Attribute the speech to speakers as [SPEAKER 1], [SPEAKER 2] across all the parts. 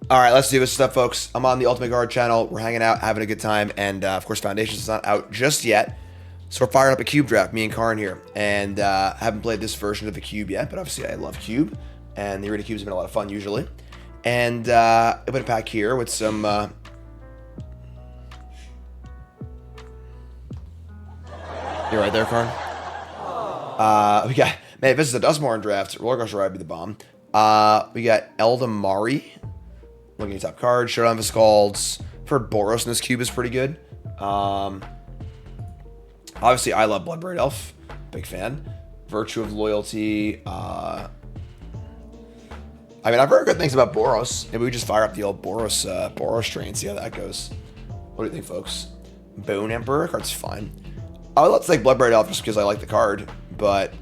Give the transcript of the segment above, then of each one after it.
[SPEAKER 1] All right, let's do this stuff, folks. I'm on the Ultimate Guard channel. We're hanging out, having a good time, and of course, Foundations is not out just yet. So we're firing up a Cube draft, me and Karn here, and haven't played this version of the Cube yet, but obviously I love Cube, and the Arena Cubes have been a lot of fun usually. And I put a pack here with some. You're right there, Karn. We got man. This is a Dustmorn draft. Roller Coaster Ride would be the bomb. We got Eldamari. Looking at top card, Showdown of Scalds. For Boros in this cube is pretty good. Obviously, I love Bloodbraid Elf. Big fan. Virtue of Loyalty. I mean, I've heard good things about Boros. Maybe we just fire up the old Boros train, see how that goes. What do you think, folks? Bone Emperor card's fine. I would love to take Bloodbraid Elf just because I like the card, but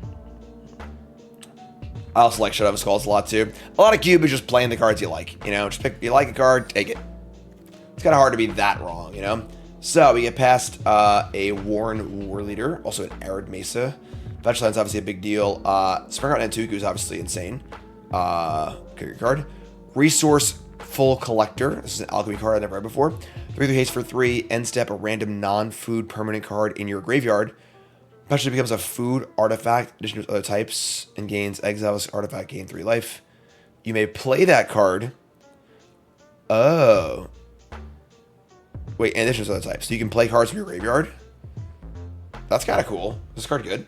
[SPEAKER 1] I also like Showdown of Skulls a lot too. A lot of Cube is just playing the cards you like. You know, just pick, you like a card, take it. It's kind of hard to be that wrong, you know? So we get past a Warren War Leader, also an Arid Mesa. Fetch land's obviously a big deal. Springheart Nantuku is obviously insane. Carry card. Resourceful Collector. This is an alchemy card I've never read before. 3/3 haste for 3. End step, a random non-food permanent card in your graveyard. Eventually becomes a food artifact, addition to other types, and gains exile this artifact, gain 3 life. You may play that card. Oh. Wait, in addition to other types. So you can play cards from your graveyard? That's kind of cool. Is this card good?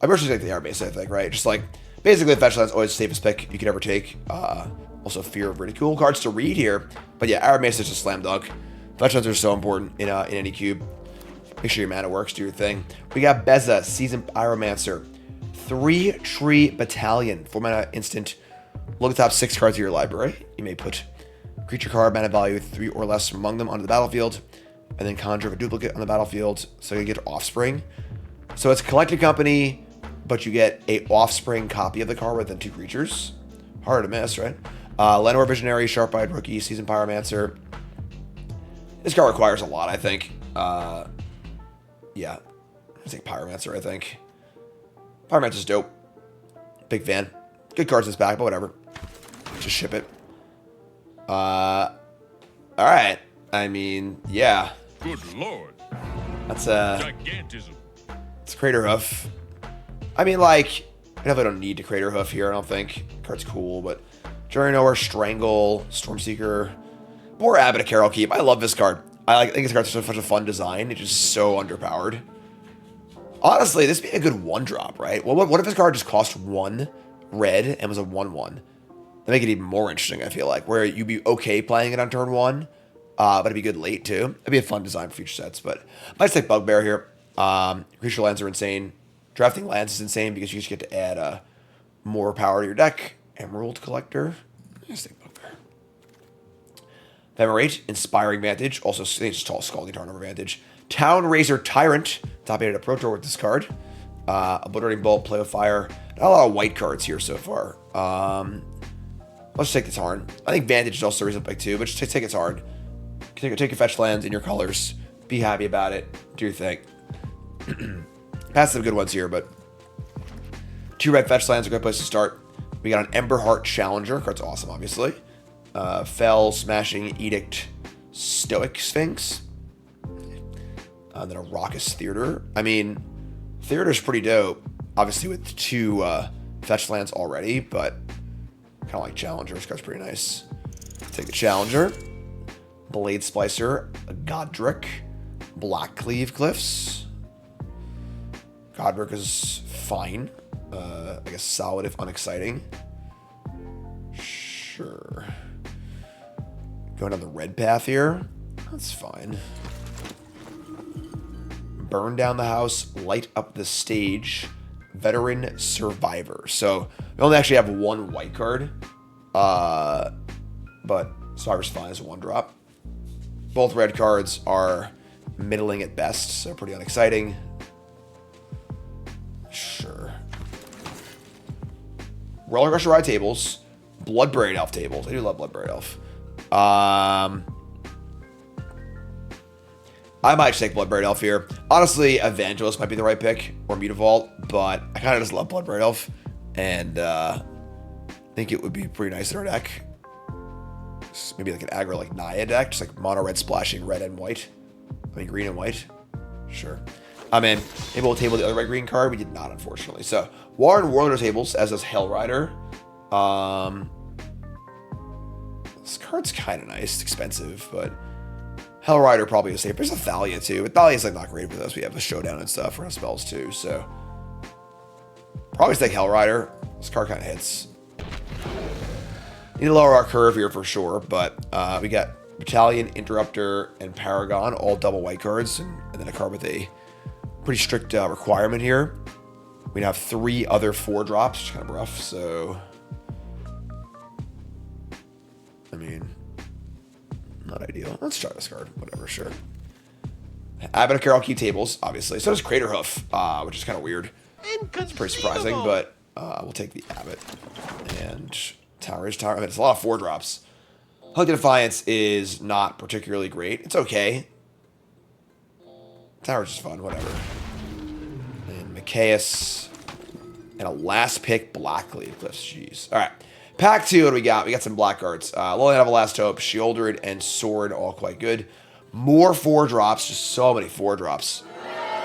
[SPEAKER 1] I personally like the Air Base, I think, right? Just like, basically, the fetch land's always the safest pick you could ever take. Also, Fear of Ridicule cards to read here. But yeah, Air Base is just a slam dunk. Fetch lands are so important in any cube. Make sure your mana works, do your thing. We got Beza, Seasoned Pyromancer. 3-Tree Battalion. 4 mana instant. Look at the top 6 cards of your library. You may put creature card mana value 3 or less among them onto the battlefield. And then conjure a duplicate on the battlefield. So you get Offspring. So it's Collected Company, but you get a Offspring copy of the card within 2 creatures. Hard to miss, right? Lenore Visionary, Sharp-Eyed Rookie, Seasoned Pyromancer. This card requires a lot, I think. Yeah, I think Pyromancer, I think. Pyromancer's dope. Big fan. Good cards in this pack, but whatever. Just ship it. Alright. I mean, yeah.
[SPEAKER 2] Good lord.
[SPEAKER 1] That's
[SPEAKER 2] Gigantism.
[SPEAKER 1] it's Crater Hoof. I mean, like, I definitely don't need to Crater Hoof here, I don't think. Card's cool, but Journey Nowhere, Strangle, Stormseeker, Boar Abbot of Carol Keep. I love this card. I think this card's such a fun design. It's just so underpowered. Honestly, this would be a good 1-drop, right? Well, what if this card just cost 1 red and was a 1/1? That'd make it even more interesting, I feel like, where you'd be okay playing it on turn 1, but it'd be good late, too. It'd be a fun design for future sets, but I might take Bugbear here. Creature lands are insane. Drafting lands is insane because you just get to add more power to your deck. Emerald Collector. Let's take Bugbear. Venerate, Inspiring Vantage. Also, just tall Scalding Tarn Vantage. Town Razor Tyrant. Top 8 at a Pro Tour with this card. Obliterating Bolt, Play with Fire. Not a lot of white cards here so far. Let's take the Tarn. I think Vantage is also a reasonable pick too, but just take a Tarn. Take your fetch lands in your colors. Be happy about it. Do your thing. Pass some good ones here, but 2 red fetch lands are a good place to start. We got an Emberheart Challenger. Card's awesome, obviously. Fell, Smashing, Edict, Stoic Sphinx. And then a Raucous Theater. I mean, Theater's pretty dope. Obviously with 2 fetch lands already, but kind of like Challenger. This card's pretty nice. Take the Challenger. Blade Splicer, Godric, Blackcleave Cliffs. Godric is fine. I guess solid if unexciting. Sure. Going down the red path here. That's fine. Burn down the house, light up the stage. Veteran Survivor. So we only actually have 1 white card. But Survivor's fine as a 1-drop. Both red cards are middling at best, so pretty unexciting. Sure. Roller Coaster Ride tables. Bloodbraid Elf tables. I do love Bloodbraid Elf. I might just take Bloodbraid Elf here. Honestly, Evangelist might be the right pick, or Mutavault, but I kind of just love Bloodbraid Elf, and think it would be pretty nice in our deck. maybe like an aggro like Naya deck, just like mono red splashing red and white. I mean green and white. Sure. I mean, maybe we'll table the other red green card. We did not, unfortunately. So Warren Warlord tables, as does Hellrider. This card's kind of nice. It's expensive, but Hellrider probably is safe. There's a Thalia too, but Thalia's like not great with us. We have a Showdown and stuff for our spells too, so probably take Hellrider. This card kind of hits. Need to lower our curve here for sure, but we got Battalion, Interrupter, and Paragon, all double white cards, and then a card with a pretty strict requirement here. We have 3 other 4-drops, which is kind of rough, so I mean, not ideal. Let's try this card. Whatever, sure. Abbot of Carol key tables, obviously. So does Craterhoof, which is kind of weird. It's pretty surprising, but we'll take the Abbot. And Tower Ridge Tower. I mean, it's a lot of 4-drops. Hug to Defiance is not particularly great. It's okay. Tower Ridge is fun, whatever. And Micaeus. And a last pick, Blackleaf Cliffs. Jeez. All right. Pack 2, what do we got? We got some black cards. Lowland of Last Hope, Shieldred, and Sword, all quite good. More 4-drops, just so many 4-drops.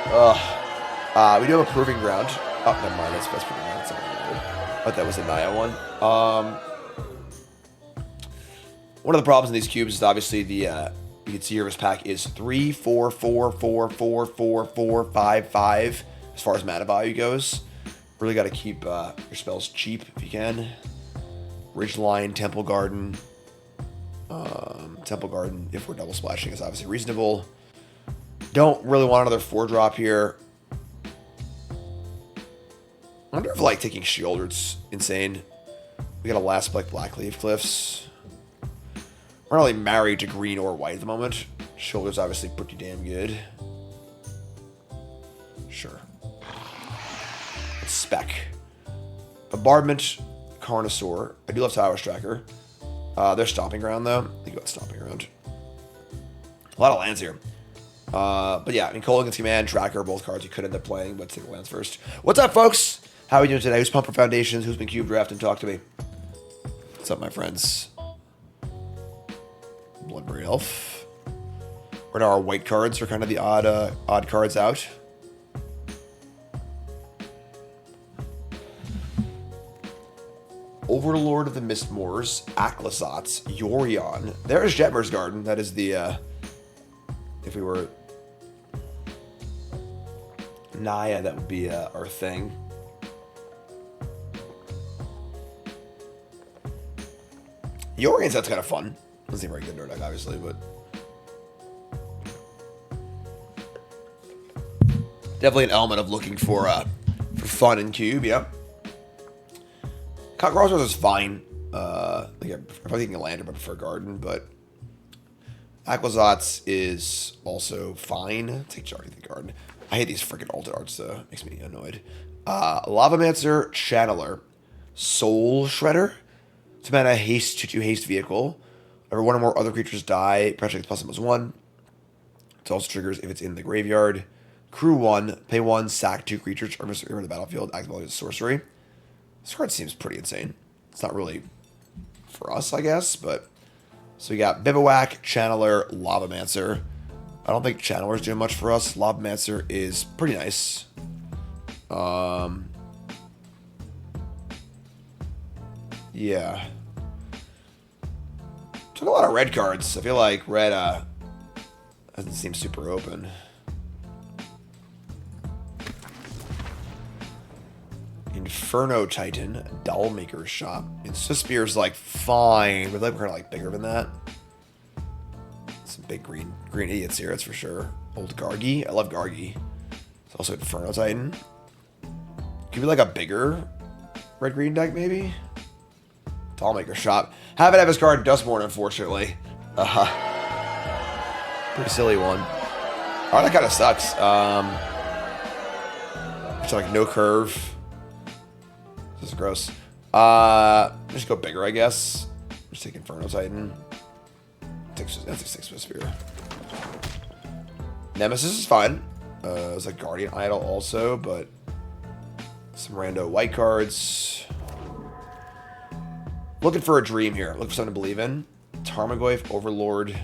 [SPEAKER 1] Ugh. We do have a Proving Ground. Oh, never mind, that's Proving Ground. That's not really good. I thought that was a Naya one. One of the problems in these cubes is obviously the, you can see here this pack is 3, 4, 4, 4, 4, 4, 4, 5, 5, as far as mana value goes. Really got to keep your spells cheap if you can. Ridgeline, Temple Garden. Temple Garden, if we're double splashing, is obviously reasonable. Don't really want another 4-drop here. I wonder if like taking Shieldred's insane. We got a last like Blackleaf Cliffs. We're not really married to green or white at the moment. Shieldred's obviously pretty damn good. Sure. Spec. Bombardment, Carnosaur. I do love Tower Striker. They're Stomping Ground, though. I think about Stomping Ground. A lot of lands here. But yeah, I mean, Cole against Command, Tracker, both cards you could end up playing, but take the lands first. What's up, folks? How are we doing today? Who's pumped for Foundations? Who's been cube drafting? Talk to me. What's up, my friends? Bloodbraid Elf. Right now, our white cards are kind of the odd cards out. Overlord of the Mistmoors, Aklasats, Yorion. There's Jetmer's Garden. That is the, if we were Naya, that would be our thing. Yorion's, that's kind of fun. Doesn't seem very good in our deck, obviously, but definitely an element of looking for fun in cube, yeah. Crossroads is fine. If I'm thinking land, I prefer Garden, but Aquazats is also fine. Take Jardy the Garden. I hate these freaking altered arts, though. Makes me annoyed. Lavamancer, Channeler, Soul Shredder. 2 mana haste, 2/2 haste vehicle. Whenever one or more other creatures die, pressure plus +1. It also triggers if it's in the graveyard. Crew 1, pay 1, sack 2 creatures, or in the battlefield, activate as a sorcery. This card seems pretty insane. It's not really for us, I guess, but so we got Bivouac, Channeler, Lavamancer. I don't think Channeler's doing much for us. Lavamancer is pretty nice. Yeah. Took a lot of red cards. I feel like red doesn't seem super open. Inferno Titan, Dollmaker's Shop. And Suspier's like fine, but we're kind of like bigger than that. Some big green idiots here, that's for sure. Old Gargi, I love Gargi. It's also Inferno Titan. Could be like a bigger red-green deck, maybe? Dollmaker's Shop. Haven't have his card Dustborn, unfortunately. Pretty silly one. Oh, that kind of sucks. It's like no curve. This is gross. Just go bigger, I guess. Just take Inferno Titan. That's a 6 Sphere. Nemesis is fine. It's like Guardian Idol also, but some rando white cards. Looking for a dream here. Looking for something to believe in. Tarmogoyf, Overlord,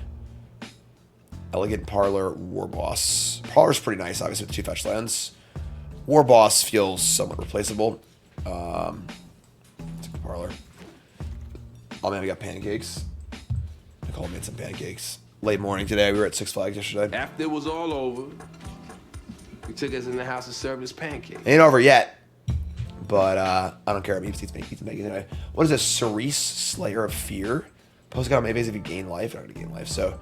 [SPEAKER 1] Elegant Parlor, War Boss. Parlor's pretty nice, obviously, with 2 fetch lands. War Boss feels somewhat replaceable. Take the Parlor. Oh man, we got pancakes. Nicole made some pancakes. Late morning today. We were at Six Flags yesterday.
[SPEAKER 3] After it was all over, he took us in the house and served us pancakes.
[SPEAKER 1] Ain't over yet. But I don't care. I'm eating pancakes anyway. What is this? Cerise, Slayer of Fear? Post got on maybe if you gain life. I'm not gonna gain life. So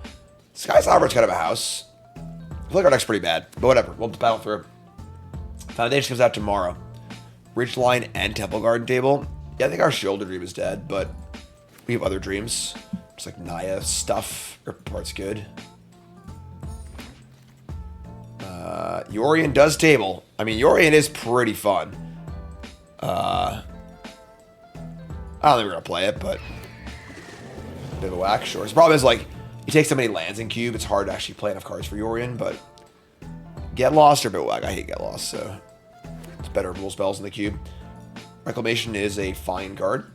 [SPEAKER 1] Sky's Albert's kind of a house. I feel like our deck's pretty bad. But whatever. We'll battle through. Foundation comes out tomorrow. Ridgeline and Temple Garden table. Yeah, I think our Shoulder Dream is dead, but we have other dreams. Just like Naya stuff. Rip Apart's good. Yorion does table. I mean, Yorion is pretty fun. I don't think we're going to play it, but a bit of a whack, sure. The problem is, like, you take so many lands in cube, it's hard to actually play enough cards for Yorion, but Get Lost or a bit of a whack. I hate Get Lost, so it's better rule spells in the cube. Reclamation is a fine card.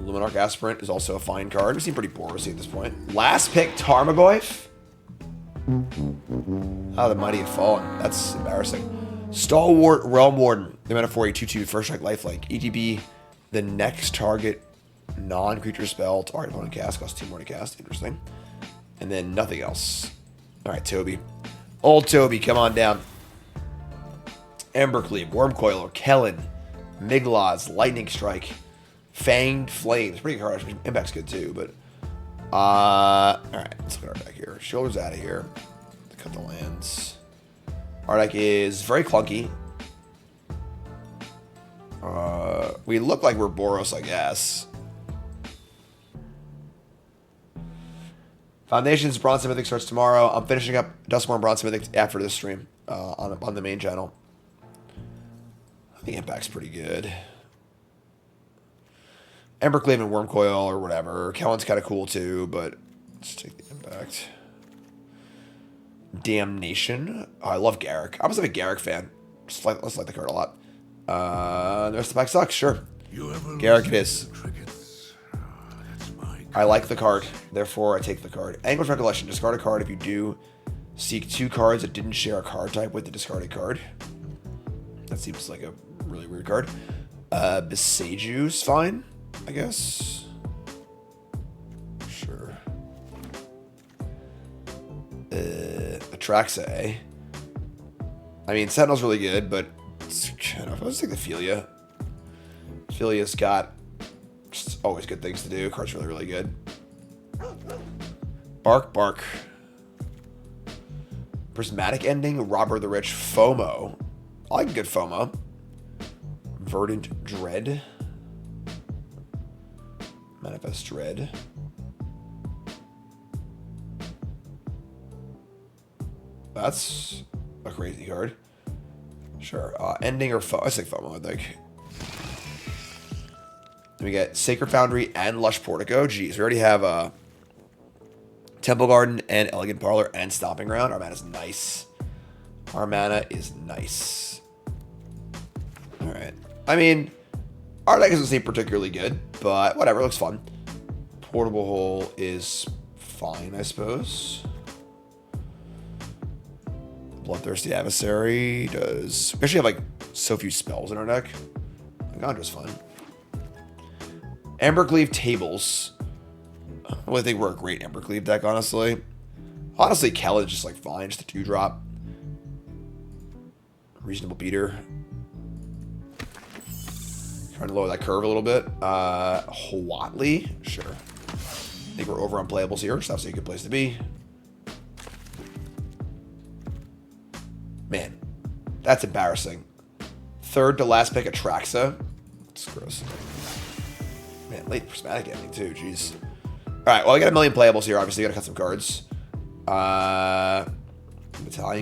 [SPEAKER 1] Luminarch Aspirant is also a fine card. We seem pretty porous at this point. Last pick, Tarmogoyf. Oh, the mighty have fallen. That's embarrassing. Stalwart Realm Warden. They mana for a 2/2 first strike lifelink. ETB, the next target non-creature spell to target opponent cast costs 2 more to cast. Interesting. And then nothing else. Alright, Toby. Old Toby, come on down. Embercleave, Wormcoiler, Kellen, Migloz, Lightning Strike, Fanged Flames. Pretty good card. Impact's good too, but alright, let's look at our deck here. Shoulders out of here. Cut the lands. Our deck is very clunky. We look like we're Boros, I guess. Foundations Bronze Mythic starts tomorrow. I'm finishing up Dustborn Bronze Mythic after this stream on the main channel. I think Impact's pretty good. Embercleave and Wormcoil or whatever. Kellen's kind of cool too, but let's take the Impact. Damnation. Oh, I love Garrick. I was a big Garrick fan. Let's like the card a lot. The rest of the pack sucks, sure. Garrick it is. I like the card, therefore I take the card. Anguish Recollection. Discard a card if you do. Seek 2 cards that didn't share a card type with the discarded card. That seems like a really weird card. Besaju's fine, I guess. Sure. Atraxa. I mean, Sentinel's really good, but it's kind of, let's take the Philia. Philia's got just always good things to do. Card's really, really good. Bark, Bark. Prismatic Ending, Robber the Rich, FOMO. I like good FOMO. Verdant Dread. Manifest Dread. That's a crazy card. Sure. Ending or FOMO. I say FOMO, I think. Then we get Sacred Foundry and Lush Portico. Geez, we already have Temple Garden and Elegant Parlor and Stomping Ground. Our mana is nice. Our mana is nice. Alright. I mean, our deck doesn't seem particularly good, but whatever, it looks fun. Portable Hole is fine, I suppose. Bloodthirsty Adversary does... We actually have, like, so few spells in our deck. Gandra's fine. Embercleave Tables. I don't really think we're a great Embercleave deck, honestly. Honestly, Kel is just, like, fine. Just a 2-drop. Reasonable beater. Trying to lower that curve a little bit. Huatli? Sure. I think we're over on playables here, which is obviously a good place to be. Man, that's embarrassing. Third to last pick, Atraxa. That's gross. Man, late prismatic ending too, jeez. Alright, well, I got a million playables here. Obviously, gotta cut some cards. Battalion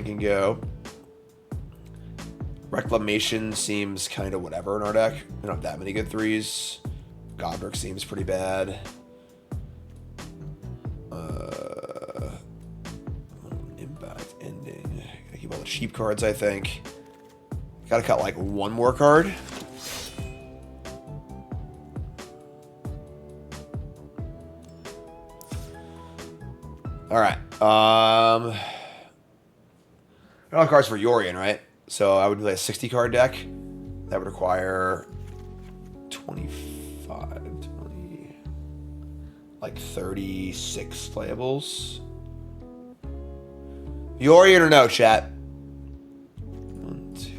[SPEAKER 1] can go. Reclamation seems kind of whatever in our deck. We don't have that many good 3s. Godric seems pretty bad. Impact ending. Gotta keep all the cheap cards, I think. Gotta cut like one more card. All right. I don't have cards for Yorion, right? So I would play a 60 card deck. That would require 25, 20, like 36 playables. Yorion or no, chat? 1, 2,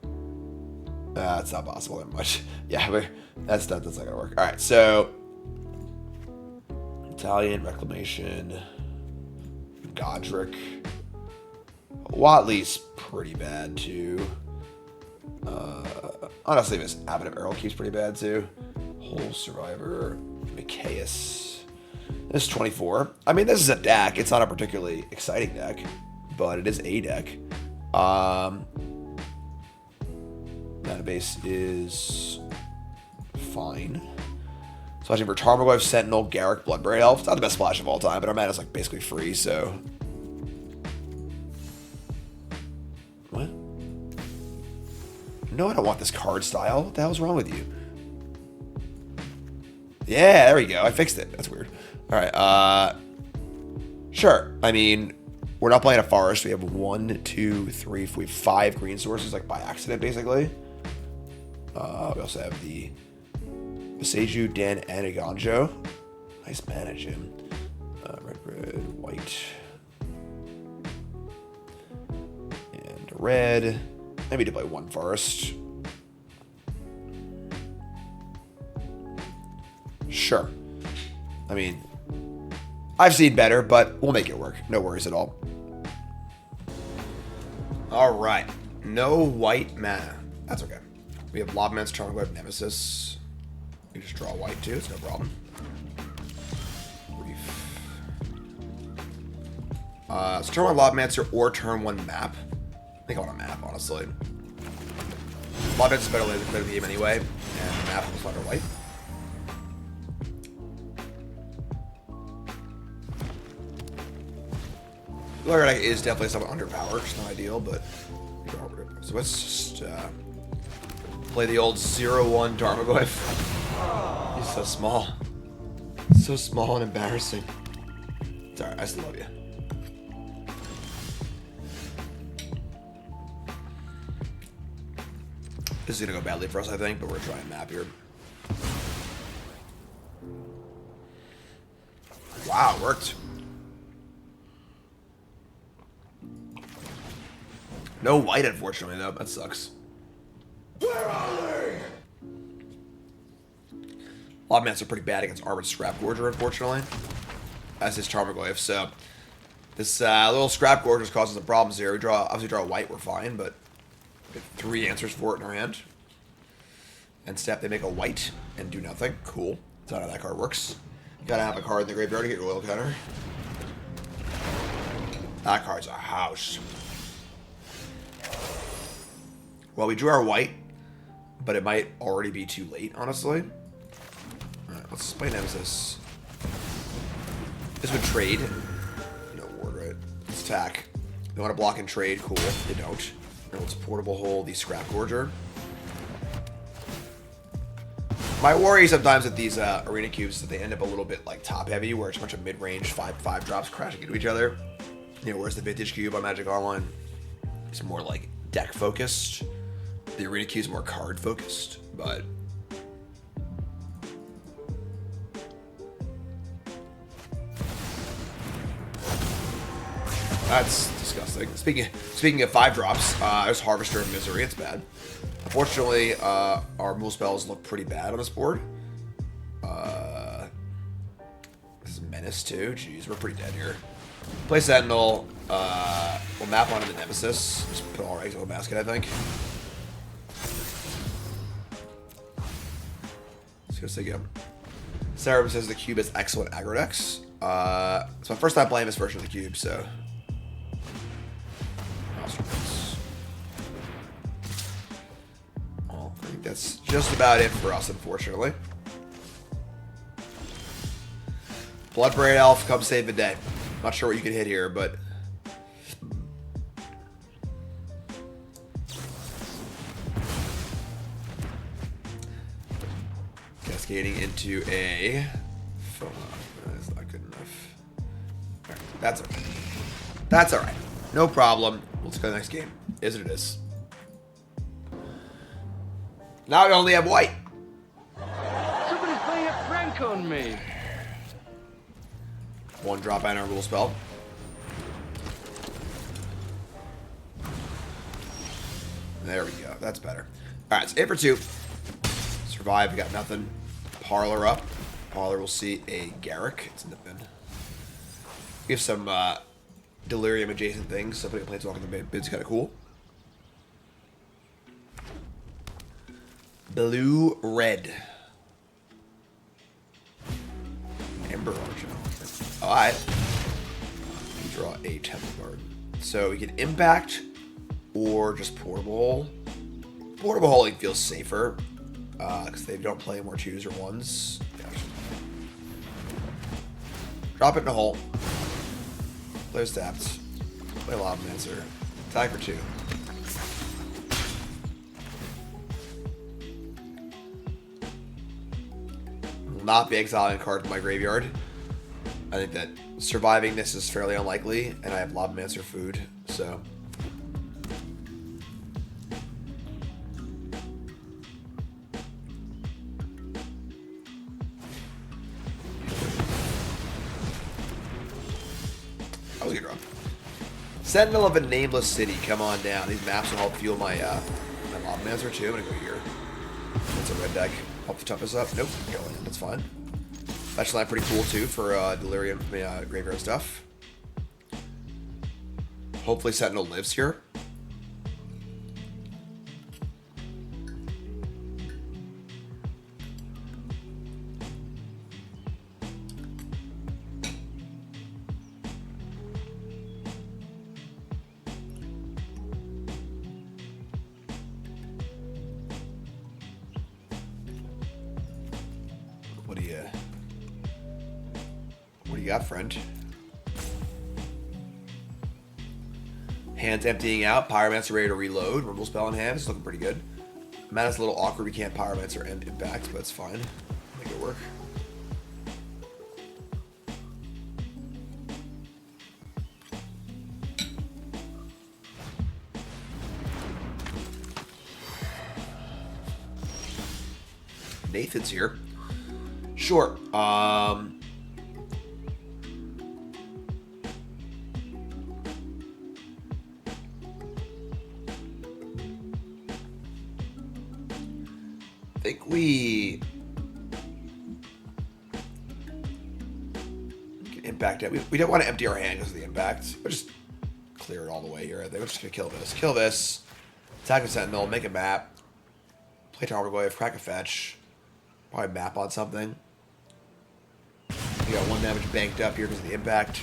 [SPEAKER 1] 3. That's not possible that much. Yeah, but that's not gonna work. All right, so Italian Reclamation, Godric, Watley's pretty bad too. Honestly, this Abbot of Errol keeps pretty bad too. Whole Survivor, Micaeus. This is 24. I mean, this is a deck. It's not a particularly exciting deck, but it is a deck. Mana base is fine. Splashing for Tarmogoyf, Sentinel, Garruk, Bloodbraid Elf. It's not the best splash of all time, but our mana is like basically free, so. What? No, I don't want this card style. What the hell's wrong with you? Yeah, there we go. I fixed it. That's weird. All right. Sure. I mean, we're not playing a forest. We have 1, 2, 3. We have 5 green sources, like by accident, basically. We also have the Seiju, Den, and Iganjo. Nice mana, Jim. Red, white, and red. Maybe to play 1 forest. Sure. I mean, I've seen better, but we'll make it work. No worries at all. All right. No white mana. That's okay. We have Lobmancer, Tarmogoyf, Nemesis. You just draw white too. It's no problem. Reef. So turn 1 Lobmancer or turn 1 map. I think I want a map, honestly. Lobmancer is better than the game anyway, and the map was under white. Lawyer deck is definitely somewhat underpowered. It's not ideal, but so let's just play the old 0-1 Tarmogoyf. He's so small. So small and embarrassing. It's alright, I still love you. This is gonna go badly for us, I think, but we're trying map here. Wow, it worked. No white, unfortunately, though. That sucks. Where are they? Lobmancer are pretty bad against Armored Scrapgorger, unfortunately. As is Tarmogoyf, so this little Scrapgorger is causing some problems here. We obviously draw a white, we're fine, but we have 3 answers for it in our hand. And step, they make a white and do nothing. Cool. That's not how that card works. You gotta have a card in the graveyard to get your oil counter. That card's a house. Well, we drew our white, but it might already be too late, honestly. Alright, let's play Nemesis. This would trade. No ward, right? Let's attack. They want to block and trade. Cool. They don't. And let's portable hole the Scrapgorger. My worry sometimes with these arena cubes is that they end up a little bit like top heavy, where it's a bunch of mid-range 5/5 drops crashing into each other. You know, whereas the Vintage Cube on Magic Online is more like deck focused. The arena cube is more card focused, but that's disgusting. Speaking of 5 drops, there's Harvester of Misery. It's bad. Unfortunately, our removal spells look pretty bad on this board. This is Menace too. Jeez, we're pretty dead here. Play Sentinel. We'll map onto the Nemesis. Just put all our eggs in a basket, I think. Let's go see again. Sarah says the cube is excellent aggro decks. It's my first time playing this version of the cube, so. Well, I think that's just about it for us, unfortunately. Bloodbraid Elf, come save the day. Not sure what you can hit here, but cascading into a phone. That is not good enough. That's okay. That's alright. No problem. Let's go to the next game. Is what it is. Now we only have white.
[SPEAKER 4] Somebody's playing a prank on me.
[SPEAKER 1] One drop and a rule spell. There we go. That's better. Alright, it's 8 for 2. Survive, we got nothing. Parlor up. Parlor will see a Garrick. It's in the bin. We have some Delirium adjacent things, so putting a Planeswalker in the bin's kind of cool. Blue, red. Ember Archer. Alright. Draw a Temple Guard. So we can impact or just portable. Portable holding feels safer because they don't play more 2s or 1s. Yeah. Drop it in a hole. Play stats. Play Lobmancer. Attack for 2. Will not be exiling a card from my graveyard. I think that surviving this is fairly unlikely, and I have Lobmancer food, so. That was a good run. Sentinel of a Nameless City, come on down. These maps will help fuel my Lobmancer too. I'm gonna go here. That's a red deck. Help the toughness up. Nope, go in. That's fine. Fetch line pretty cool too for Delirium graveyard stuff. Hopefully Sentinel lives here. What do you got, friend? Hands emptying out. Pyromancer ready to reload. Rumble spell in hand. It's looking pretty good. Mana's a little awkward. We can't Pyromancer and impact, but it's fine. Make it work. Nathan's here. Sure. I think we can impact it. We don't want to empty our hand because of the impact. We'll just clear it all the way here. I think we're just going to kill this. Kill this. Attack with Sentinel. Make a map. Play Tower Wave. Crack a fetch. Probably map on something. We got 1 damage banked up here because of the impact.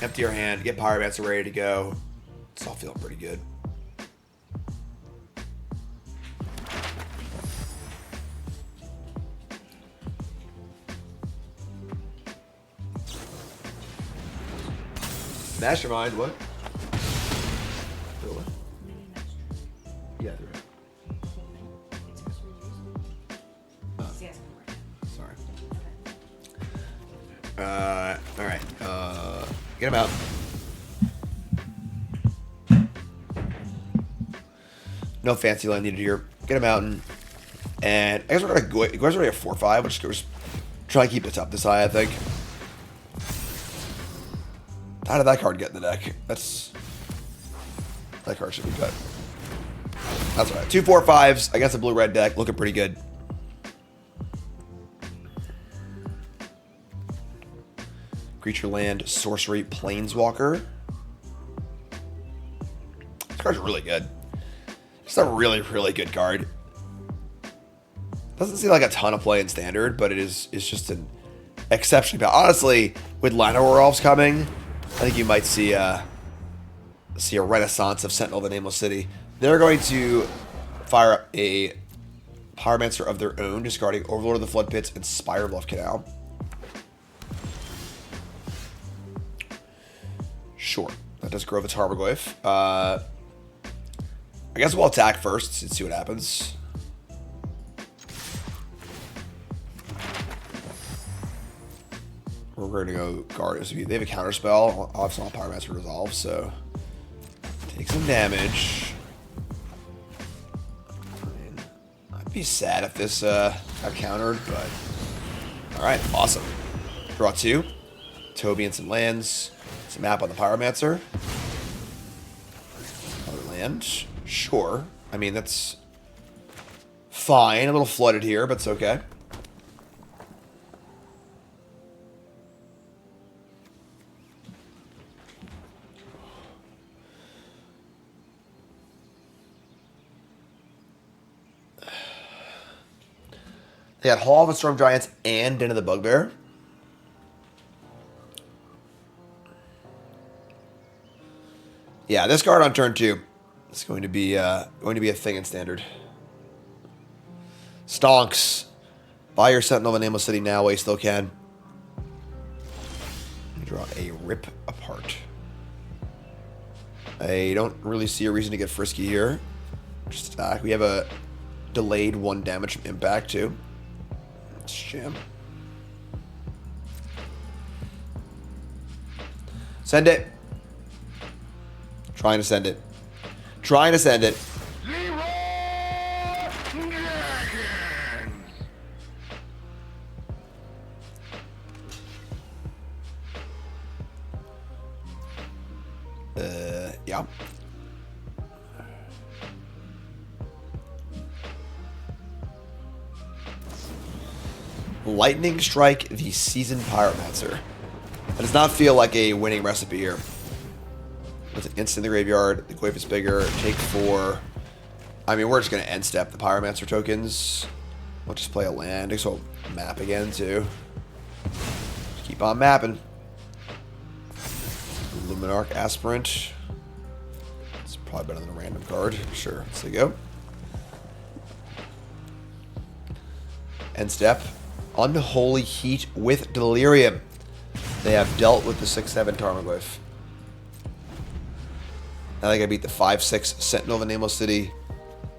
[SPEAKER 1] Empty your hand. Get Pyromancer ready to go. It's all feeling pretty good. Mastermind, what? Yeah, they're right. Sorry. Alright. Get him out. No fancy line needed here. Get him out and I guess we're gonna go. You guys already have 4-5. We're just try to keep this up this high, I think. How did that card get in the deck? That card should be cut. That's right. 2 4-5s against a blue-red deck. Looking pretty good. Creature land, sorcery, planeswalker. This card's really good. It's a really, really good card. Doesn't seem like a ton of play in standard, but it's just an exceptionally bad. Honestly, with Llanowar Elves coming, I think you might see a renaissance of Sentinel of the Nameless City. They're going to fire up a Pyromancer of their own, discarding Overlord of the Flood Pits and Spire Bluff Canal. Sure. That does Grove its Harborglyph. I guess we'll attack first and see what happens. We're going to go guard. They have a counter spell. Obviously, all Pyromancer resolve, so take some damage. I'd be sad if this got countered, but all right, awesome. Draw 2. Toby and some lands. Some map on the Pyromancer. Another land. Sure. I mean, that's fine. A little flooded here, but it's okay. They got Hall of the Storm Giants and Den of the Bugbear. Yeah, this card on turn 2 is going to be a thing in Standard. Stonks. Buy your Sentinel of Nameless City now while you still can. Draw a Rip Apart. I don't really see a reason to get frisky here. Just attack. We have a delayed 1 damage from impact too. Let's jam. Send it. Trying to send it. Trying to send it. Yeah. Lightning Strike the Seasoned Pyromancer. That does not feel like a winning recipe here. With an instant in the graveyard, the Goyf is bigger, take 4. I mean, we're just going to end step the Pyromancer tokens. We'll just play a land. I guess we'll map again, too. Just keep on mapping. Luminarch Aspirant. It's probably better than a random card. Sure, let's go. End step. Unholy Heat with Delirium. They have dealt with the 6/7 Tarmogoyf. Now they gotta beat the 5/6 Sentinel of the Nameless City,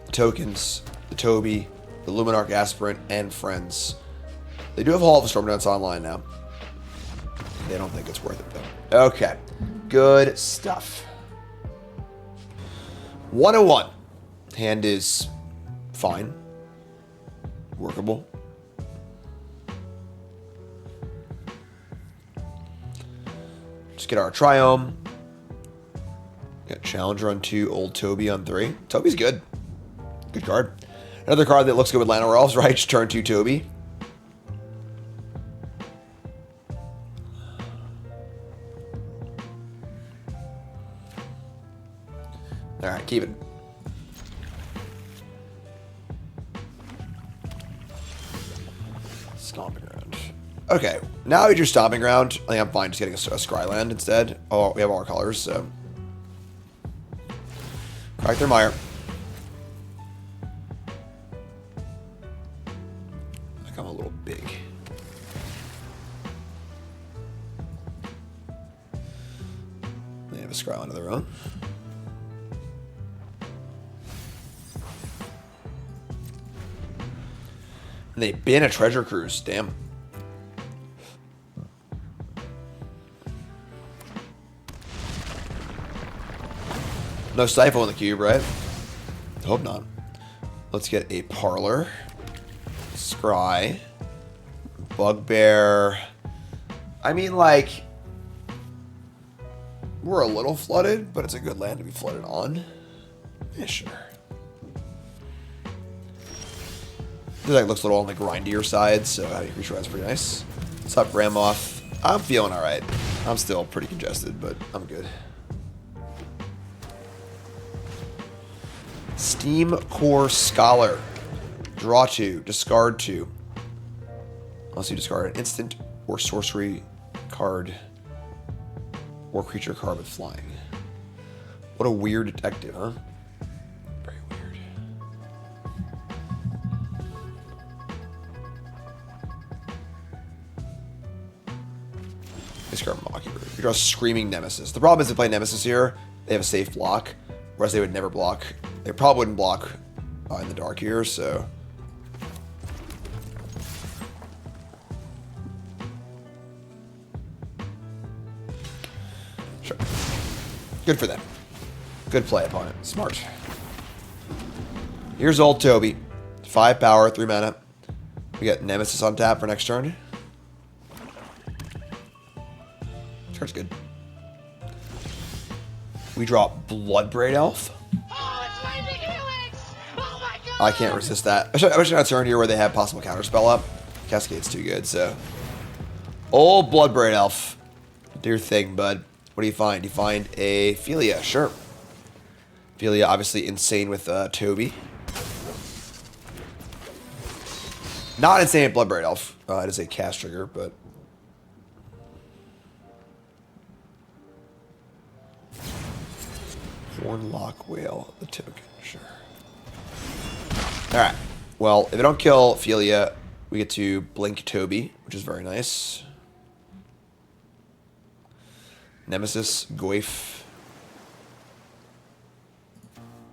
[SPEAKER 1] the tokens, the Toby, the Luminarch Aspirant, and friends. They do have Hall of the Storm Giants online now. They don't think it's worth it though. Okay. Good stuff. 101. Hand is fine. Workable. Just get our Triome. Got Challenger on 2, Old Toby on 3. Toby's good. Good card. Another card that looks good with Llanowar Elves, right? Just turn 2 Toby. Alright, keep it. Stomping Ground. Okay, now you're Stomping Ground. I think I'm fine just getting a Scryland instead. Oh, we have all our colors, so. Crack their mire. I think I'm a little big. They have a Scryland of their own. And they bin a Treasure Cruise. Damn. No Stifle in the cube, right? Hope not. Let's get a Parlor. Scry. Bugbear. I mean, like, we're a little flooded, but it's a good land to be flooded on. Yeah, sure. This like looks a little on the grindier side, so having a creature that's pretty nice. What's up, Ramoth? I'm feeling alright. I'm still pretty congested, but I'm good. Steam Core Scholar. Draw 2, discard 2. Unless you discard an instant or sorcery card or creature card with flying. What a weird detective, huh? Very weird. Discard Mockingbird. You draw Screaming Nemesis. The problem is they play Nemesis here. They have a safe block, whereas they would never block. They probably wouldn't block in the dark here, so. Good for them. Good play, opponent. Smart. Here's old Toby. 5 power, 3 mana. We got Nemesis on tap for next turn. This card's good. We draw Bloodbraid Elf.
[SPEAKER 5] Oh, it's Lightning Helix! Oh my god!
[SPEAKER 1] I can't resist that. I wish I had a turn here where they have possible counterspell up. Cascade's too good, so. Old Bloodbraid Elf. Do your thing, bud. What do you find? You find a Philia, sure. Philia obviously insane with Toby. Not insane at Bloodbraid Elf. It is a cast trigger, but. Hornlock Whale, the token, sure. Alright. Well, if they don't kill Philia, we get to blink Toby, which is very nice. Nemesis, Goyf.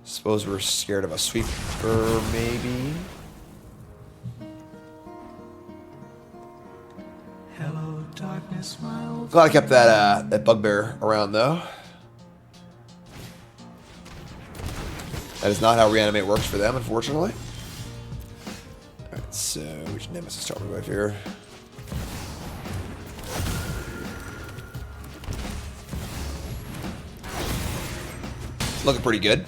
[SPEAKER 1] Suppose we're scared of a sweeper, maybe.
[SPEAKER 6] Hello, darkness, my old
[SPEAKER 1] Glad I kept that bugbear around though. That is not how reanimate works for them, unfortunately. Alright, so which Nemesis start with here? Looking pretty good.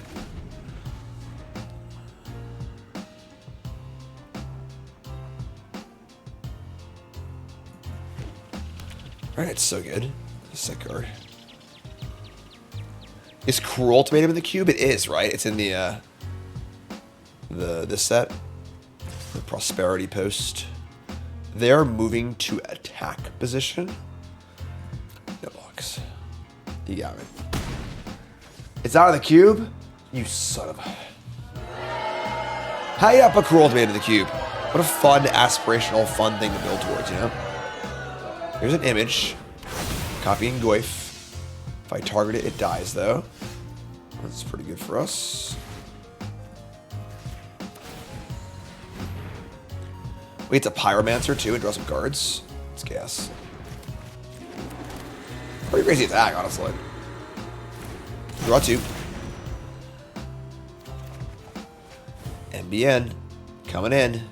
[SPEAKER 1] Alright, it's so good. Sick card. Is Cruel Ultimatum in the cube? It is, right? It's in the this set. The Prosperity Post. They're moving to attack position. No box. You got me. It's out of the cube? You son of a... How you put Cruel Ultimatum in the cube? What a fun, aspirational, fun thing to build towards, you know? Here's an image. Copying Goyf. If I target it, it dies, though. That's pretty good for us. We get to Pyromancer, too, and draw some cards. It's gas. Pretty crazy attack, honestly. Draw 2. NBN. Coming in.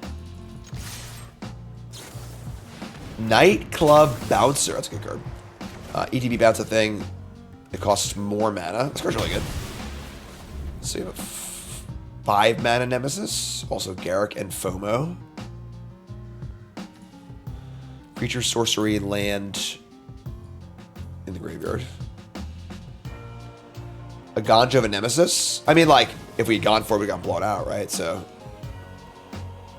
[SPEAKER 1] Nightclub Bouncer. That's a good card. ETB bounce a thing. It costs more mana. This card's really good. So you have a 5 mana Nemesis. Also Garrick and FOMO. Creature, sorcery, land in the graveyard. A Ganja of a Nemesis. I mean, like, if we'd gone for it, we got blown out, right? So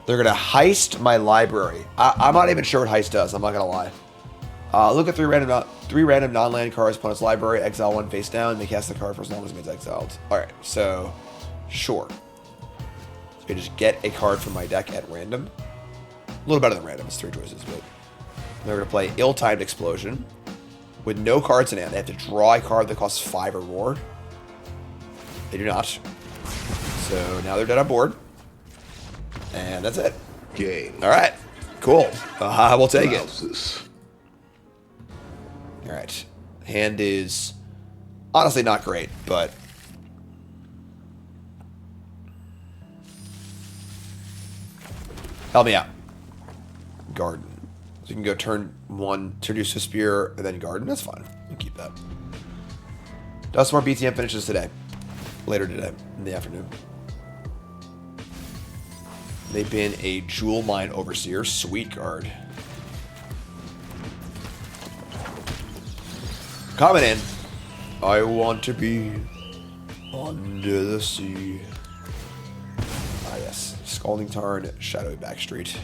[SPEAKER 1] they're going to heist my library. I'm not even sure what heist does. I'm not going to lie. Look at 3 random non-land cards opponent's library. Exile 1 face down. They cast the card for as long as it gets exiled. Alright, so sure. So I just get a card from my deck at random. A little better than random. It's 3 choices, but they're going to play Ill-Timed Explosion. With no cards in hand. They have to draw a card that costs 5 or more. They do not. So now they're dead on board. And that's it.
[SPEAKER 3] Game.
[SPEAKER 1] Alright. Cool. We'll take it.
[SPEAKER 3] Wowzers.
[SPEAKER 1] Alright. Hand is honestly not great, but help me out. Garden. So you can go turn 1, introduce a spear, and then garden. That's fine. You can keep that. Dustmore BTM finishes today. Later today, in the afternoon. They've been a Jewel Mine Overseer. Sweet card. Coming in. I want to be under the sea. Ah, yes. Scalding Tarn, Shadowy Backstreet.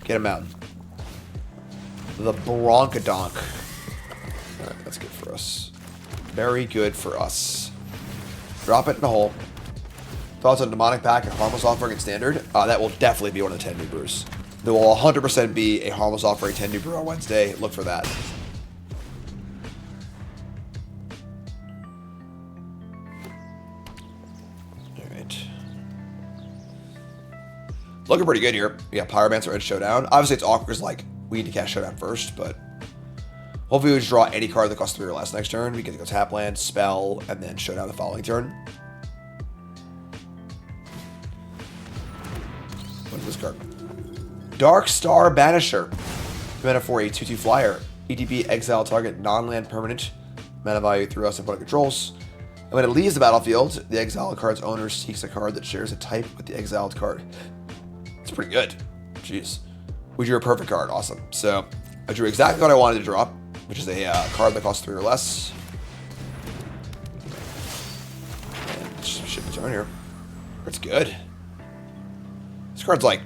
[SPEAKER 1] Get him out. The Bronkadonk. Alright, that's good for us. Very good for us. Drop it in the hole. Thoughts on Demonic Pack and Harmless Offering in Standard? That will definitely be one of the 10 new brews. There will 100% be a Harmless Offering 10 new brew on Wednesday. Look for that. Looking pretty good here. We got Pyromancer Edge Showdown. Obviously, it's awkward because, like, we need to cast Showdown first, but Hopefully we just draw any card that costs 3 or less next turn. We get to go tap land, spell, and then showdown the following turn. What is this card? Dark Star Banisher. Mana for a 2/2 flyer. ETB exile target non-land permanent. Mana value 3 less than opponent controls. And when it leaves the battlefield, the exiled card's owner seeks a card that shares a type with the exiled card. It's pretty good. Jeez. We drew a perfect card. Awesome. So I drew exactly what I wanted to draw, which is a card that costs 3 or less. And ship the turn here. It's good. This card's like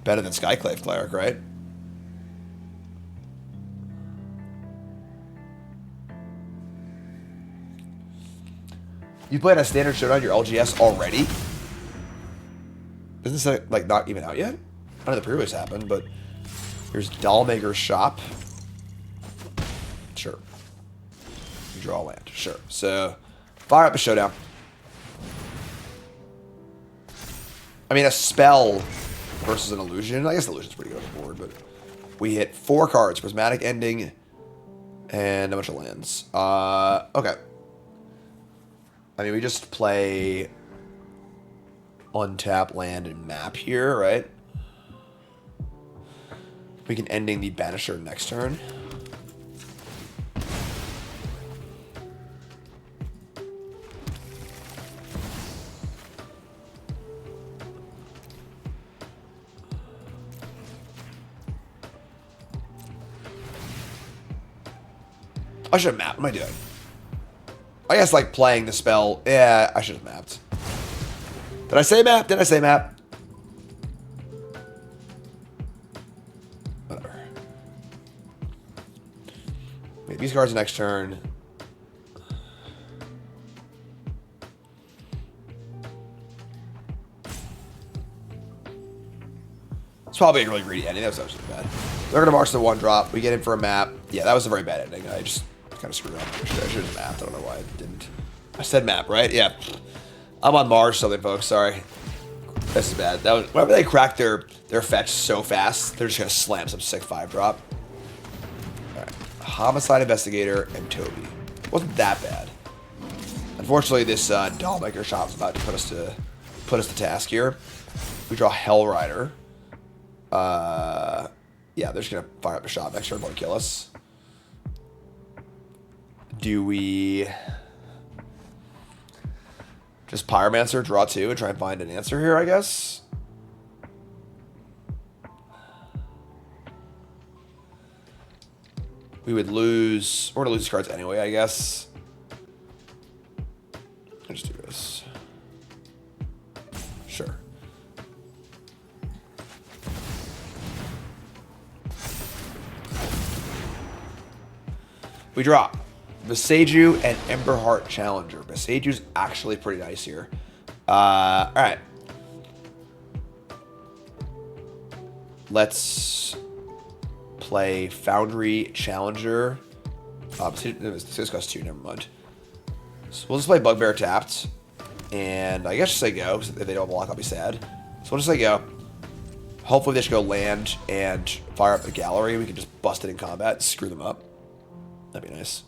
[SPEAKER 1] better than Skyclave Cleric, right? You played a standard showdown your LGS already? Isn't this like not even out yet? I know the previous happened, but here's Dollmaker's Shop. Sure. You draw land. Sure. So fire up a showdown. I mean, a spell versus an illusion. I guess illusion's pretty good on the board, but we hit 4 cards: Prismatic Ending and a bunch of lands. Okay. I mean, we just play untap land and map here, right? We can ending the Banisher next turn. I should have mapped. What am I doing? I guess like playing the spell. Yeah, I should have mapped. Did I say map? Did I say map? Whatever. Wait, these cards next turn. It's probably a really greedy ending. That was actually bad. They're gonna march the 1-drop. We get in for a map. Yeah, that was a very bad ending. I just kind of screwed up. I should have mapped. I don't know why I didn't. I said map, right? Yeah. I'm on Mars something, folks. Sorry. This is bad. That was, whenever they crack their fetch so fast, they're just gonna slam some sick 5-drop. Alright. Homicide Investigator and Toby. Wasn't that bad. Unfortunately, this Dollmaker Shop is about to put us to task here. We draw Hell Rider. Yeah, they're just gonna fire up the shop next turn, want to kill us. Do we just Pyromancer, draw 2, and try and find an answer here, I guess? We would lose... We're going to lose cards anyway, I guess. I'll just do this. Sure. We drop Viseju and Emberheart Challenger. Viseju's actually pretty nice here. Alright. Let's play Foundry Challenger. This costs 2, never mind. So we'll just play Bugbear tapped. And I guess just say go, because if they don't block, I'll be sad. So we'll just say go. Hopefully they should go land and fire up the gallery. We can just bust it in combat and screw them up. That'd be nice.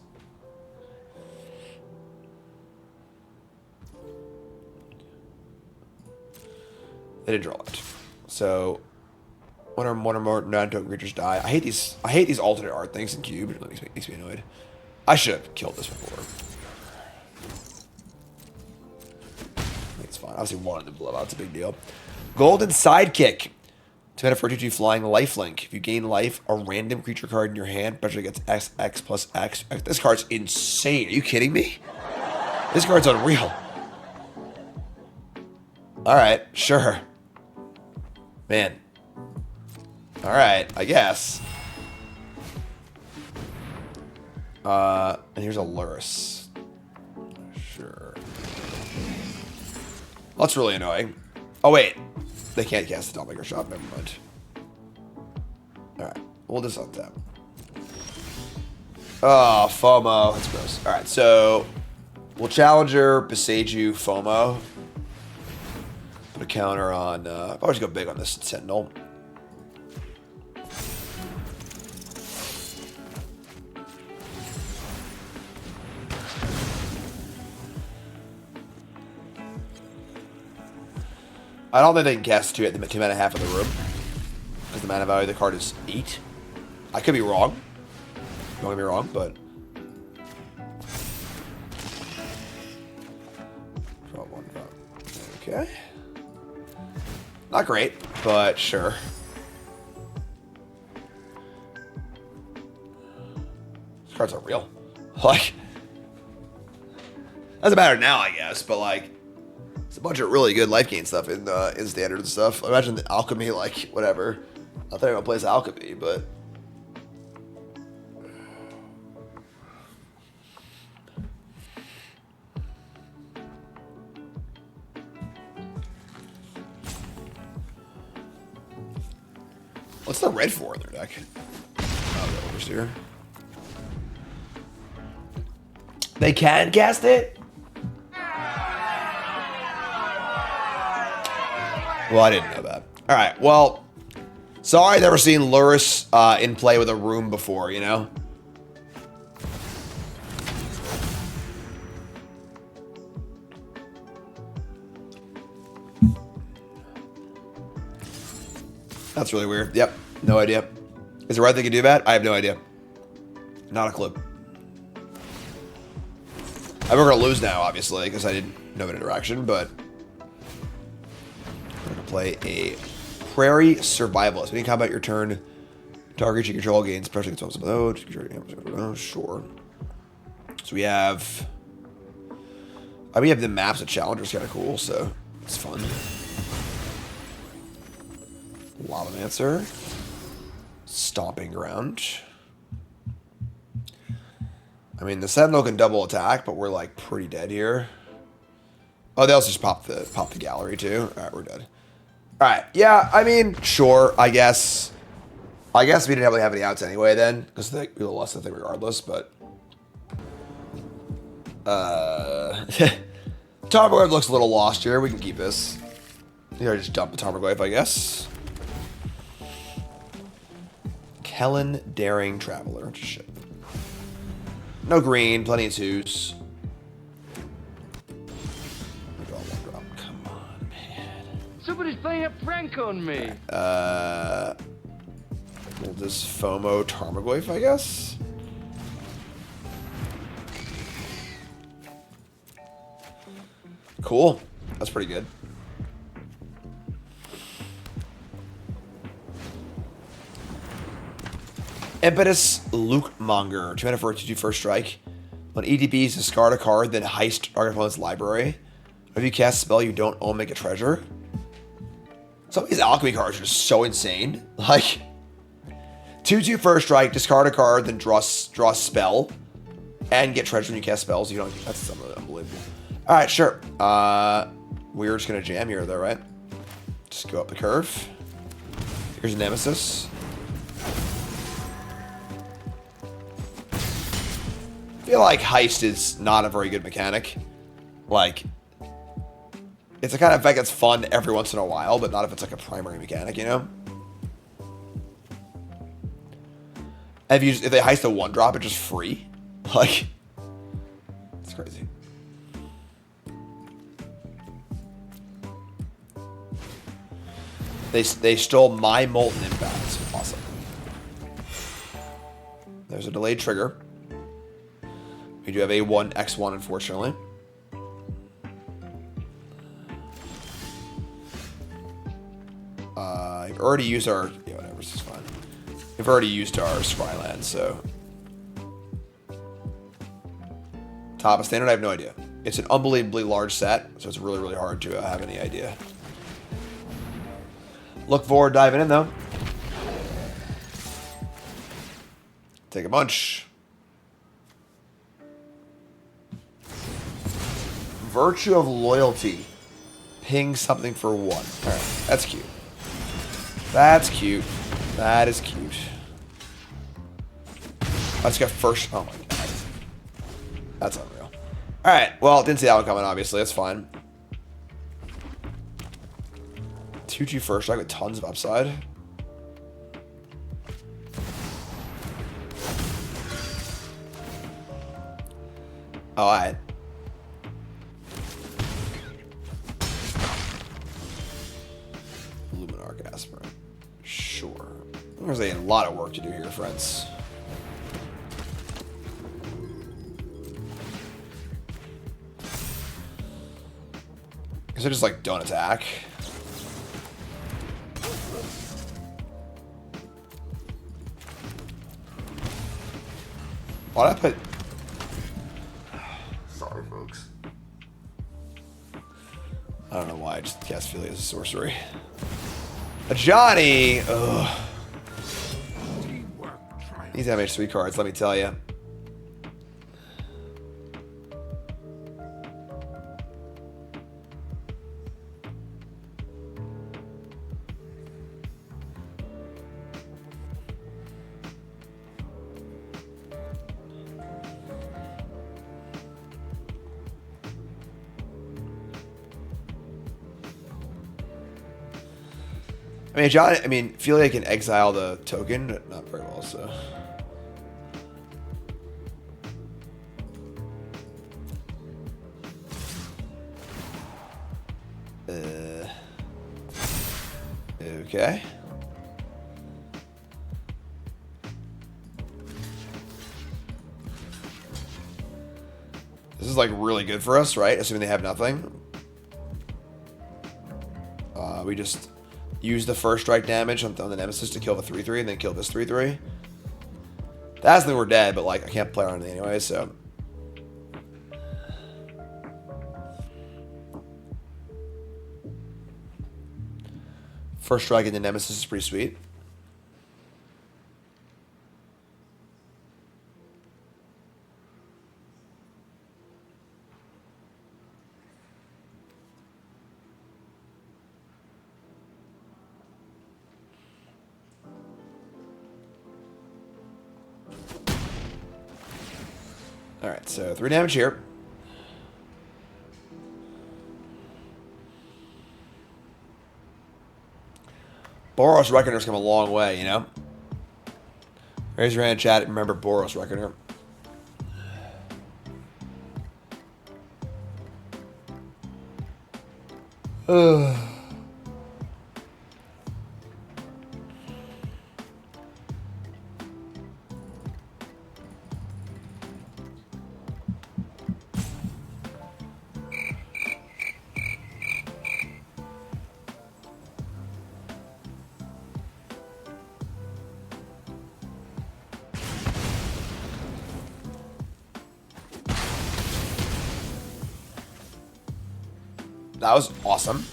[SPEAKER 1] They didn't draw it. So one or more non-token creatures die. I hate these alternate art things in Cube. It makes me annoyed. I should have killed this before. I think it's fine. Obviously wanted to blow out. It's a big deal. Golden Sidekick. 2 mana for 2/2 flying lifelink. If you gain life, a random creature card in your hand especially gets X plus X. This card's insane. Are you kidding me? This card's unreal. Alright, sure. Man. Alright, I guess. And here's a Luris. Sure. Well, that's really annoying. Oh, wait. They can't cast the Dollmaker Shop. Never mind. Alright. We'll just untap. Oh, FOMO. That's gross. Alright, so we'll Challenger, Viseju, FOMO. Put a counter on... I'll always go big on this Sentinel. I don't think they can cast 2 at the 2 mana half of the room. Because the mana value of the card is 8. I could be wrong. Don't get me wrong, but... Draw 1, okay. Not great, but sure. These cards are real. Like... Doesn't matter now, I guess, but like... It's a bunch of really good life gain stuff in Standard and stuff. Imagine the Alchemy, like, whatever. Not that anyone plays Alchemy, but... What's the red for in their deck? Oh, the Overseer. They can cast it? Well, I didn't know that. Alright, well... Sorry I've never seen Luris in play with a room before, you know? That's really weird. Yep, no idea. Is it right they can do that? I have no idea. Not a clue. I'm going to lose now, obviously, because I didn't know an interaction, but... I'm going to play a Prairie Survivalist. When you combat your turn, target you control gains pressure against some of those. Sure. So we have... we have the maps of Challengers, kind of cool, so it's fun. Lavamancer. Stomping Ground. I mean, the Sentinel can double attack, but we're like pretty dead here. Oh, they also just pop the gallery too. All right, we're dead. All right, yeah. I mean, sure. I guess we didn't really have any outs anyway then, because we lost the thing regardless. But Tarmogoyf looks a little lost here. We can keep this. Here, I just dump the Tarmogoyf, I guess. Kellen Daring Traveler. Shit. No green, plenty of 2s. Draw 1 drop. Come on, man.
[SPEAKER 4] Somebody's playing a prank on me.
[SPEAKER 1] We'll just FOMO Tarmogoyf, I guess. Cool. That's pretty good. Impetus Lukemonger. 2 mana for a 2/2 first strike. When EDBs, discard a card, then heist target opponent's library. If you cast a spell you don't own, make a treasure. Some of these alchemy cards are just so insane. Like 2/2 first strike, discard a card, then draw a spell, and get treasure when you cast spells. You don't. That's something unbelievable. All right, sure. We're just gonna jam here, though, right? Just go up the curve. Here's Nemesis. I feel like heist is not a very good mechanic. Like, it's a kind of effect that's fun every once in a while, but not if it's like a primary mechanic, you know? And if they heist a 1-drop, it's just free. Like, it's crazy. They stole my Molten Impact. Awesome. There's a delayed trigger. We do have a X1, unfortunately. I've already used our... Yeah, whatever, this is fine. We've already used our Scryland, so... Top of Standard, I have no idea. It's an unbelievably large set, so it's really, really hard to have any idea. Look forward to diving in, though. Take a bunch. Virtue of Loyalty. Ping something for 1. Alright, that's cute. That's cute. That is cute. Let's get first. Oh my god. That's unreal. Alright, well, didn't see that one coming, obviously. That's fine. 2/2 first strike with tons of upside. Alright. Luminarch Aspirant. Sure. There's a lot of work to do here, friends. Guess I just like don't attack. Why'd I put... Sorry, folks. I don't know why I just cast Philia as a sorcery. A Johnny! Ugh. These MH3 cards, let me tell you. I mean, John. I mean, feel like I can exile the token, but not very well. So, okay. This is like really good for us, right? Assuming they have nothing. We just use the first strike damage on the Nemesis to kill the 3/3 and then kill this 3/3. That's when we're dead, but like I can't play around it anyway, so. First strike in the Nemesis is pretty sweet. Alright, so 3 damage here. Boros Reckoner's come a long way, you know? Raise your hand, chat, and remember Boros Reckoner. Ugh. That was awesome.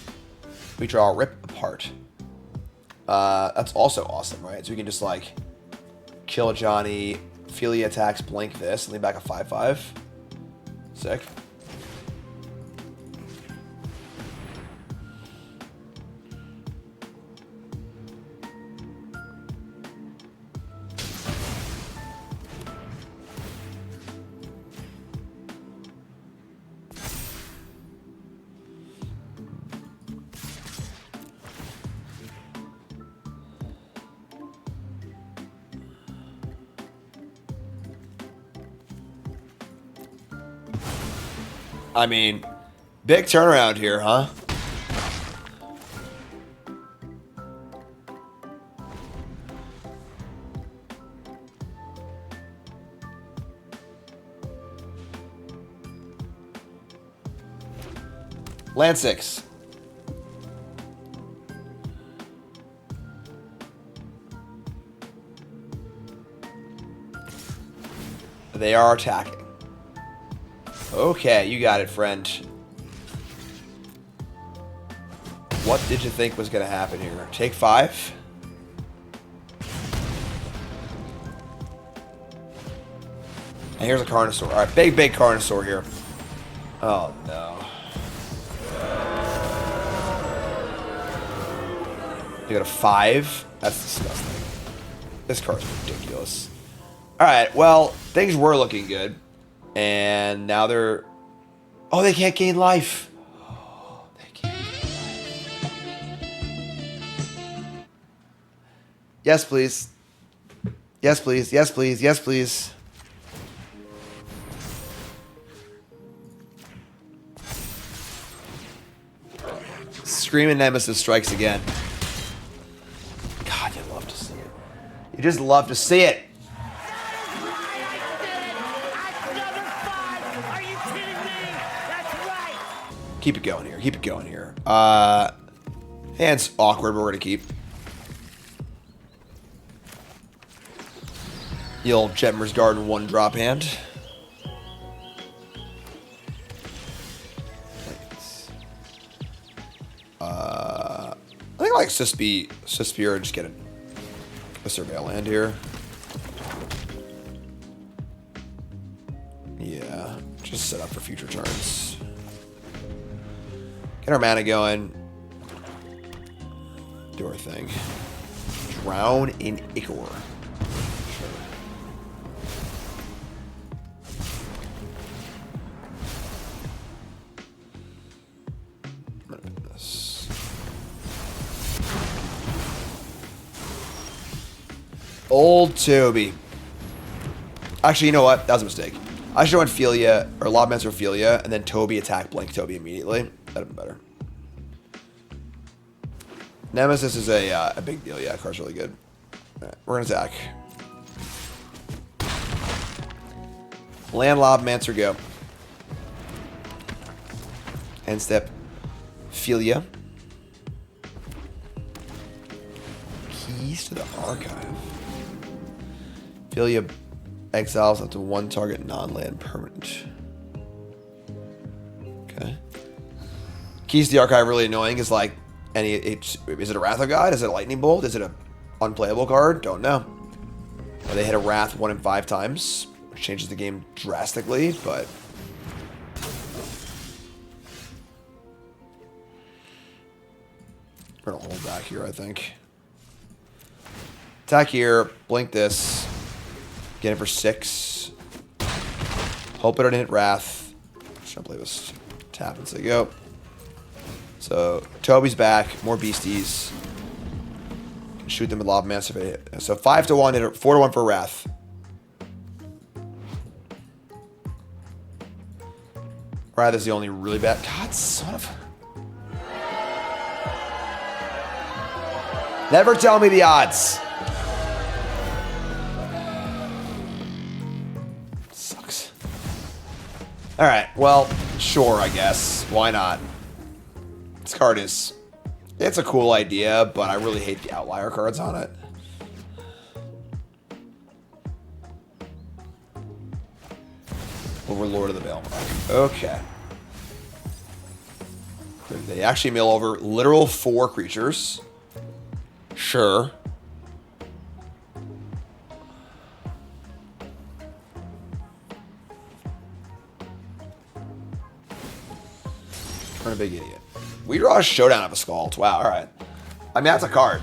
[SPEAKER 1] We draw a Rip Apart. That's also awesome, right? So we can just like kill Johnny, Philia attacks, blank this, and leave back a 5/5. Sick. I mean, big turnaround here, huh? Land 6. They are attacking. Okay, you got it, friend. What did you think was going to happen here? Take 5? And here's a Carnosaur. Alright, big Carnosaur here. Oh, no. You got a 5? That's disgusting. This card's ridiculous. Alright, well, things were looking good. And now they're... Oh, they can't gain life. Oh, they can't gain life. Yes, please. Yes, please. Yes, please. Yes, please. Screaming Nemesis strikes again. You just love to see it. Keep it going here. Keep it going here. Hand's awkward, but we're gonna keep. The old Jetmer's Garden 1-drop hand. I think I like Suspire and just get a Surveil land here. Yeah, just set up for future turns. Get our mana going. Do our thing. Drown in Ichor. Sure. I'm gonna put this. Old Toby. Actually, you know what? That was a mistake. I should have went Philia, or Lobmancer Philia, and then Toby attack Blink Toby immediately. That'd have been better. Nemesis is a big deal. Yeah, card's really good. All right, we're gonna attack. Land Lobmancer, go. End step. Philia. Keys to the Archive. Philia exiles up to one target non-land permanent. Okay. Keys to the Archive really annoying. Is like is it a Wrath of God? Is it a Lightning Bolt? Is it a unplayable card? Don't know. Well, they hit a Wrath 1 in 5 times, which changes the game drastically, but we're gonna hold back here, I think. Attack here, blink this, get it for 6. Hope it doesn't hit Wrath. Just gonna play this tap and say go. So Toby's back, more beasties. Can shoot them with Lobmancer if they hit. So 5-1, 4-1 for Wrath. Wrath is the only really bad. God, son of. Never tell me the odds. Sucks. All right, well, sure, I guess. Why not? This card is, it's a cool idea, but I really hate the outlier cards on it. Overlord of the Belmont. Okay. They actually mill over literal 4 creatures. Sure. I'm a big idiot. We draw a Showdown of a Scald. Wow, alright. I mean, that's a card.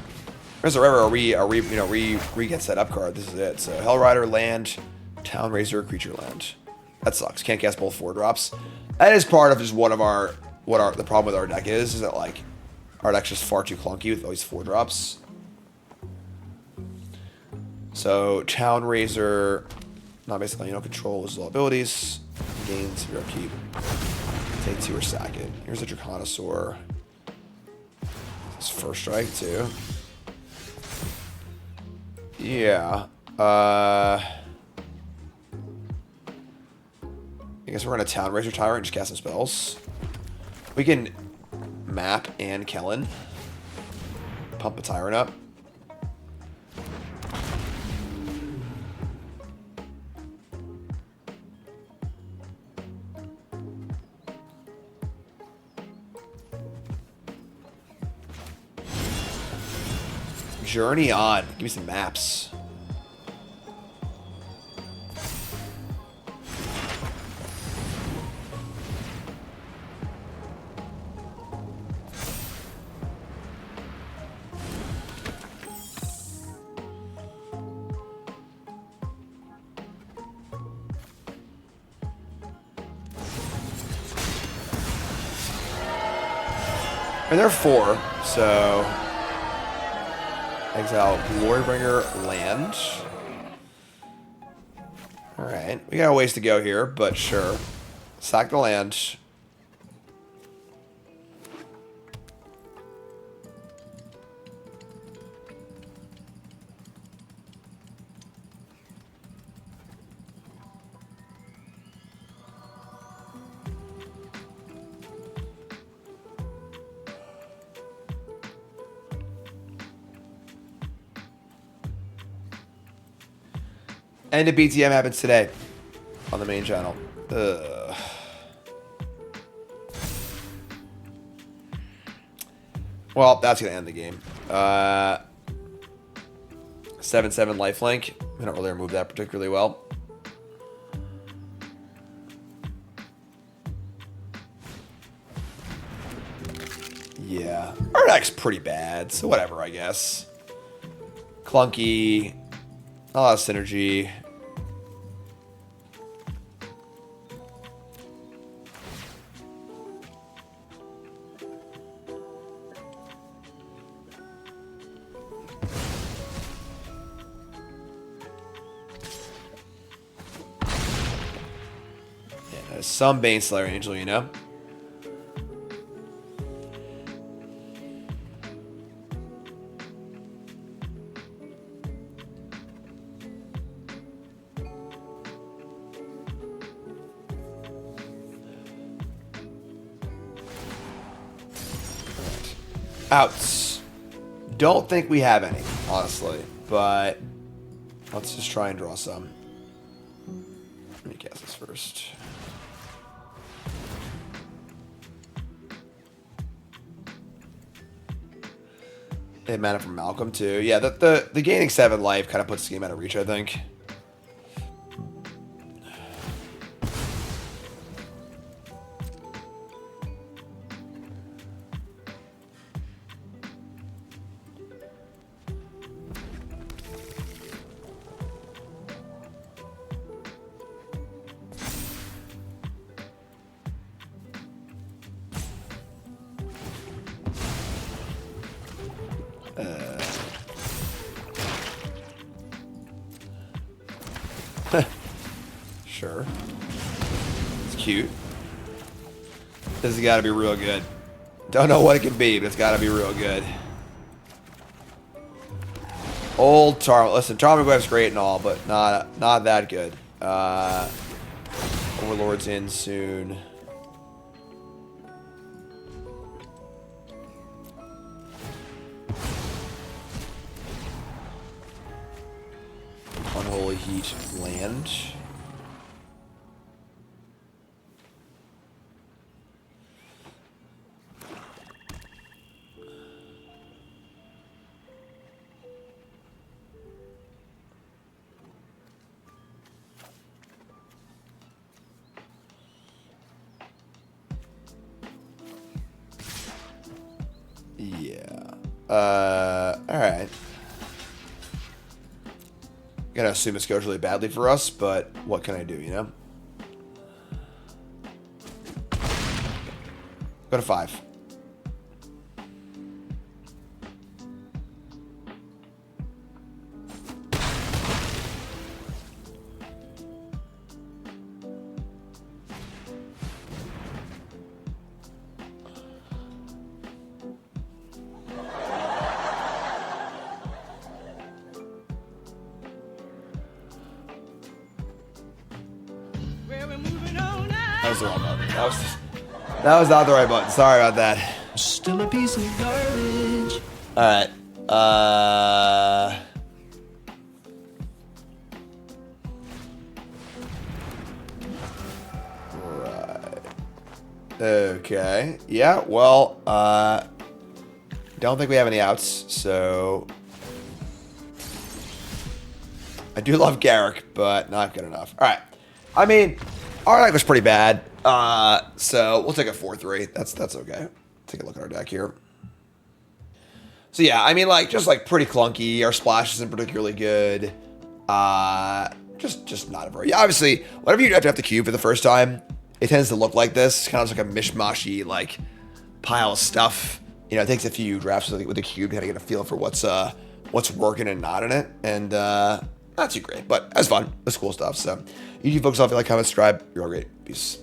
[SPEAKER 1] There's a river, re get set up card. This is it. So Hellrider, land, Town Razor, creature land. That sucks. Can't cast both 4-drops. That is part of just the problem with our deck is that like our deck's just far too clunky with all these 4-drops. So Town Razor, not basically control his abilities, gains your upkeep. Take 2 or sack it. Here's a Draconisaur. It's first strike too. Yeah. I guess we're gonna Town Razor Tyrant and just cast some spells. We can map and Kellen. Pump a Tyrant up. Journey on. Give me some maps. And there are 4, so exile Glorybringer land. Alright, we got a ways to go here, but sure. Sack the land. End of BTM happens today on the main channel. Ugh. Well, that's going to end the game. 7-7 lifelink. We don't really remove that particularly well. Yeah. Our deck's pretty bad, so whatever, I guess. Clunky. Not a lot of synergy. Yeah, some Baneslayer Angel, you know? Outs. Don't think we have any, honestly, but let's just try and draw some. Let me cast this first. They have mana from Malcolm too. Yeah, the gaining 7 life kind of puts the game out of reach, I think. Sure. It's cute. This has got to be real good. Don't know what it can be, but it's got to be real good. Old Listen, Tarmogoyf's great and all, but not that good. Overlord's in soon. Unholy Heat land. Yeah. Alright. Gonna assume this goes really badly for us, but what can I do, you know? Go to 5. That was the wrong button. That was not the right button. Sorry about that.
[SPEAKER 6] Still a piece of garbage.
[SPEAKER 1] Alright. Right. Okay. Yeah, well, don't think we have any outs, so I do love Garrick, but not good enough. Alright. I mean, our deck was pretty bad. So we'll take a 4-3. That's okay. Take a look at our deck here. So yeah, I mean, like, just like pretty clunky. Our splash isn't particularly good. Just not a very. Yeah, obviously, whenever you have to cube for the first time, it tends to look like this, kind of like a mishmashy like pile of stuff. You know, it takes a few drafts with the cube to kind of get a feel for what's working and not in it, and not too great, but that's fun. That's cool stuff. So, you folks, if you like, comment, subscribe. You're all great. Peace.